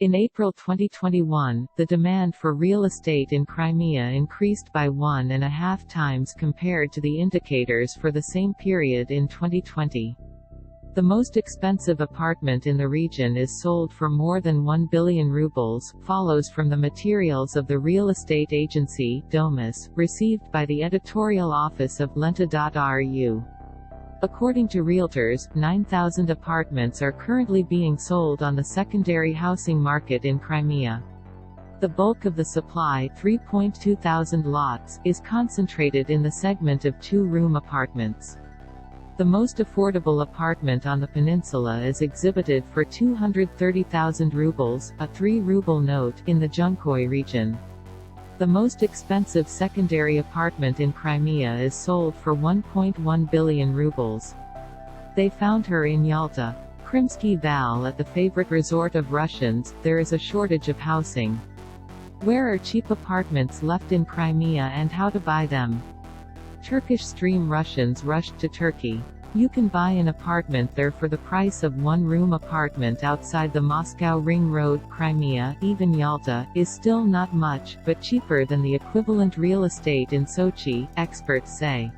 In April 2021, the demand for real estate in Crimea increased by 1.5 times compared to the indicators for the same period in 2020. The most expensive apartment in the region is sold for more than 1 billion rubles, follows from the materials of the real estate agency, Domus, received by the editorial office of Lenta.ru. According to realtors, 9,000 apartments are currently being sold on the secondary housing market in Crimea. The bulk of the supply, 3.2 thousand lots, is concentrated in the segment of two-room apartments. The most affordable apartment on the peninsula is exhibited for 230,000 rubles, a 3-ruble note, in the Junkoy region. The most expensive secondary apartment in Crimea is sold for 1.1 billion rubles. They found her in Yalta. Krimsky Val. At the favorite resort of Russians, there is a shortage of housing. Where are cheap apartments left in Crimea and how to buy them? Turkish Stream. Russians rushed to Turkey. You can buy an apartment there for the price of one-room apartment outside the Moscow Ring Road. Crimea, even Yalta, is still not much, but cheaper than the equivalent real estate in Sochi, experts say.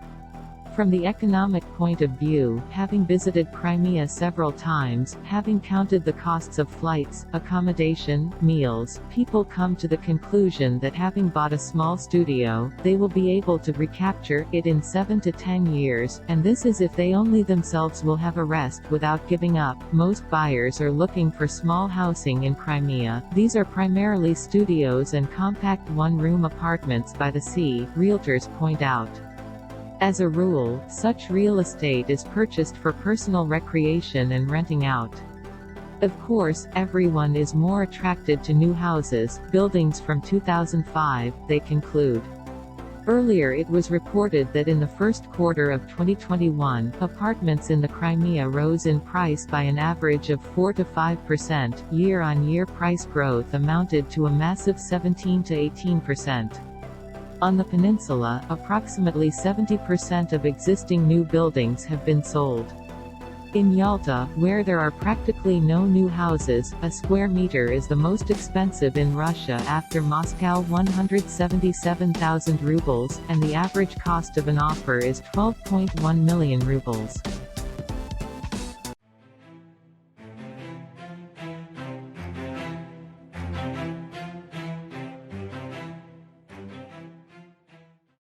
From the economic point of view, having visited Crimea several times, having counted the costs of flights, accommodation, meals, people come to the conclusion that having bought a small studio, they will be able to recapture it in 7 to 10 years, and this is if they only themselves will have a rest without giving up. Most buyers are looking for small housing in Crimea. These are primarily studios and compact one-room apartments by the sea, realtors point out. As a rule, such real estate is purchased for personal recreation and renting out. Of course, everyone is more attracted to new houses, buildings from 2005, they conclude. Earlier it was reported that in the first quarter of 2021, apartments in the Crimea rose in price by an average of 4 to 5%, year-on-year price growth amounted to a massive 17 to 18%. On the peninsula, approximately 70% of existing new buildings have been sold. In Yalta, where there are practically no new houses, a square meter is the most expensive in Russia after Moscow, 177,000 rubles, and the average cost of an offer is 12.1 million rubles.